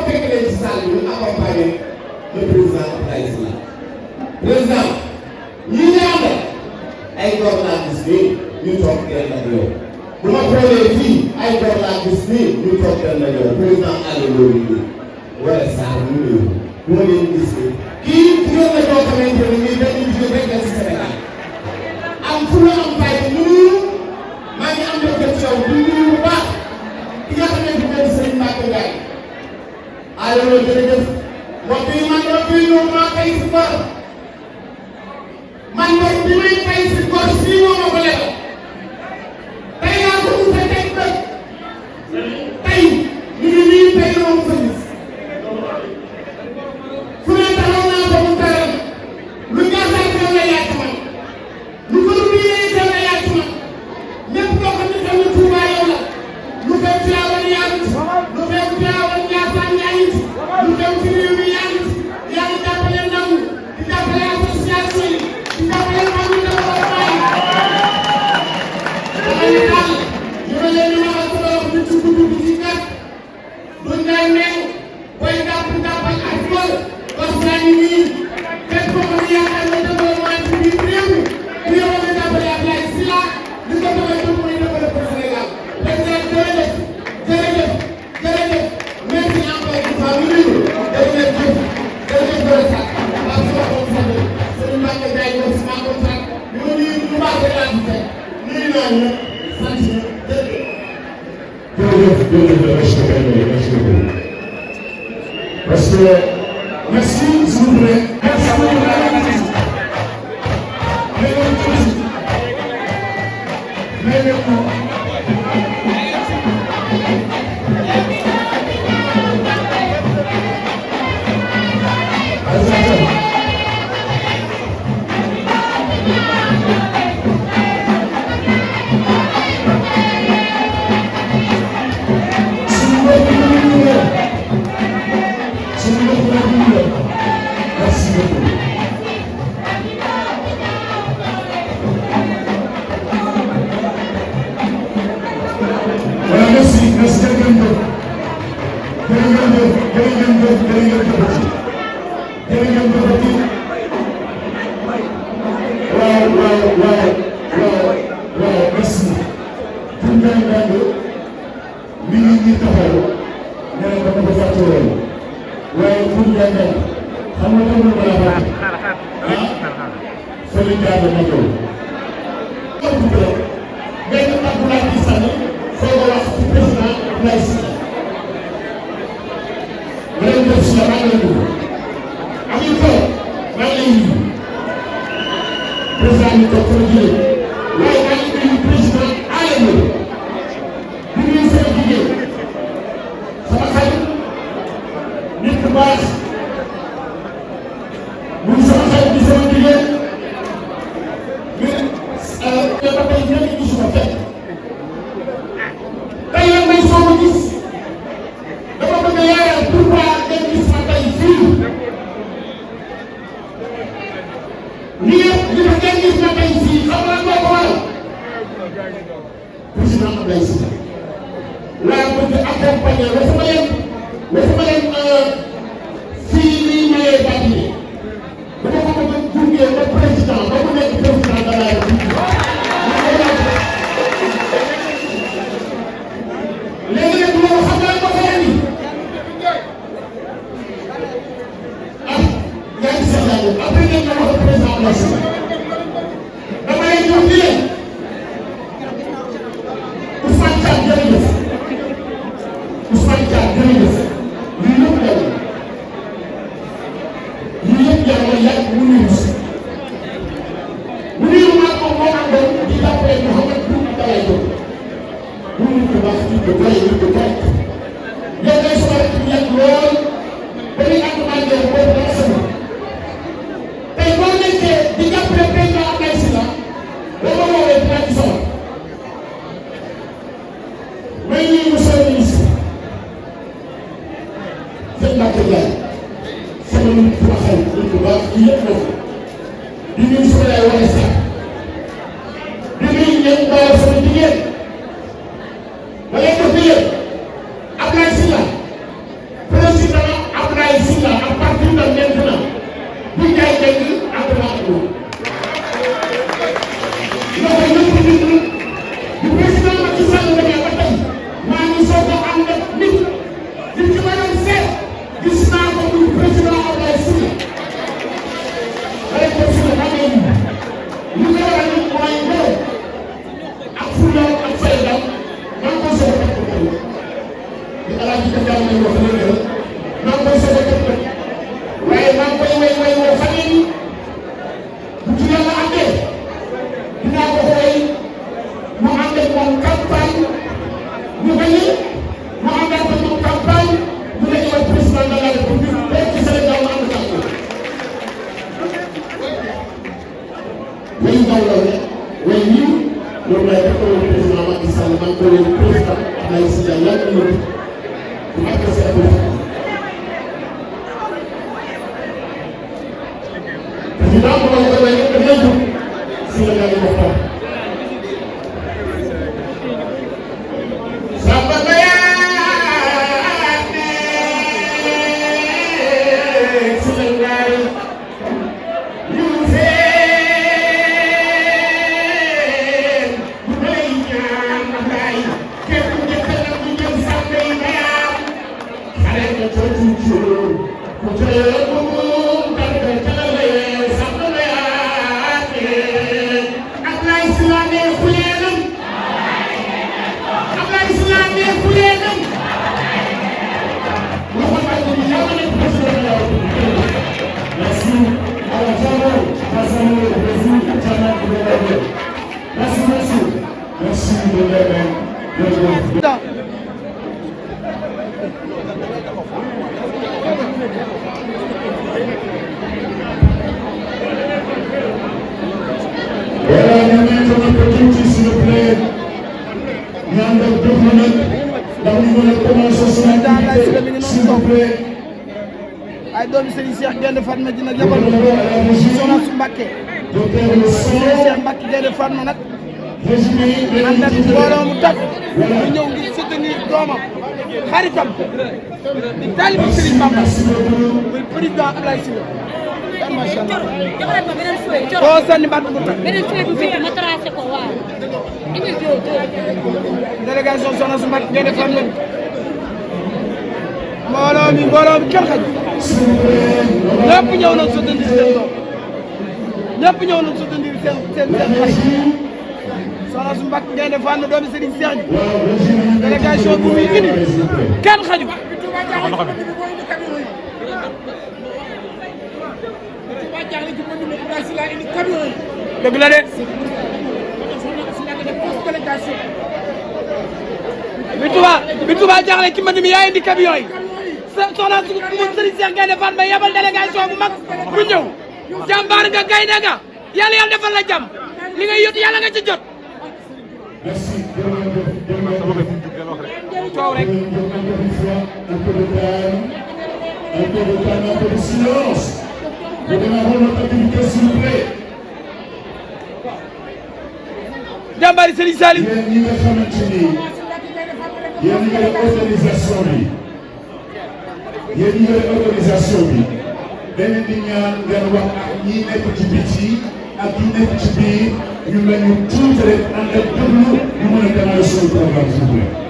fekk leen ci salle bi ñu accompagner le président Abdoulaye Sylla président ñii ñu àndal ay góor laa gis nii ñu toog kenn ak yow bu ma xoolee fii ay góor laa gis nii ñu toog kenn ak yow président Aliou loolu yi wala Sarr ñu ñëw bu ma leen gis nii kii jigéen la ñoo xamante ne nii benn jigéen rek la ci Sénégal am fu la am fay nuyu maa ngi am mbégte ci yow di nuyu bu baax ki nga xamante ne Serigne Mbaye Ndiaye Aliou jërëjëf mbokk yi man mbokk yi ñëw maa fay si bor man mbokk bi may fay si bor sii moo ma ko lebal tey laa ko mos a teg bët tey ñu ngi nii tey la ma gis fu ne taxaw naa ko mu taral lu ñaaxal teew la yaatu man lu ko lu yee teew la yaatu man ñëpp loo xam ne xew na Touba yow la lu xew ci Awan yaa ngi ci lu xew ci Awan Ndiassane yaa ngi ci lu xew ci réew mi yaa ngi ci yaa ngi jàppale ndaw ñi di jàppale association yi di jàppale mag ñi dafa war a bàyyi. dama ñu daal ñu ne leen ñu waxal ko wax ñu ci gudd bi ci gàtt lu ngay nekk booy jàppal ak lool wax naa ni nii fekk ko xam ne yaakaar ne développement ci biir réew mi bu yow nga jàppale Abdoulaye Sylla li ko bëgg a jóg mooy développé Sénégal président jërëjëf jërëjëf jërëjëf merci encore une fois ñu nuyu jërëjëf jërëjëf Bërësa parce que waxoon sax Serigne Mbaye Ndiaye ñoom si maa ko sax ñu ngi nuyu bu baax de laa gisee nuyu naa ñu sant ñu jërëjëf. Parce que merci s'il vous plaît. Merci beaucoup. Abdoulaye Sylla président Le président Macky Sall demee ba tey maa ngi soog a ànd ak nit li ci ma doon seet gis naa ko muy président Abdoulaye Sylla ko suñu xamee li nga war a nit mooy ngor ak fulla ak fayda maa ngi koy soog a teg ko li alaaji ka jàll nañ wax léegi maa ngi koy soog a teg ko waaye maa ngi koy way woo xamee ni bu ci yàlla àndee dinaa ko xooy mu ànd ak moom campagne ñu gagné mu ànd ak moom campagne mu nekk yow président de la République rek ci Sénégal mu ànd ak moom. way ndaw la ne way ñii loolu lay def ko président Macky Sall maa ngi ko leen président Abdoulaye Sylla yàlla na ñu bu àgg si ak président bu ma ko way rek dafay jóg si la ñu waxtaan. ay doomi Serigne Cheikh Gaïndé Fatma ji nag yabal soxna su Mbacké Serigne Cheikh Mbacké Gaïndé Fatma nag ànd ak mbooloo mu takk ñu ñëw ngir soutenir doomam xaritam di taalibu Serigne Bamba muy président Abdoulaye Sylla macha Allah boo sànni baat bu takk ma tracé ko waaw délégation soxna su Mbacké Gaïndé Fatma mbooloo mi kenn xaj ñëpp ñëw nañ soutenir seen doom ñëpp ñëw nañ soutenir seen xarit soxna su Mbacké Gaïndé Fatma doomi Serigne Cheikh bi délégation bu muy indi kenn xaju dëgg la de bi Touba jaaxle ci mbënd mi yaa indi camion yi soxna su Serigne Cheikh Gaïndé Fatma yabal délégation bu mag bu ñëw jàmbaar nga gaynde nga yàlla defal la jàmm li nga yót yàlla nga ci jot coow rek jàmbaari Serigne Saliou yéen ñi ngay organisation bi yéen ñi ngay organisation bi dañ leen di ñaan ngeen wax ak ñi nekk ci biti ak ñi nekk ci biir ñu la ñu tuuti rek ànd ak déglu ñu mën a démarrer suñu programme s'il vous plaît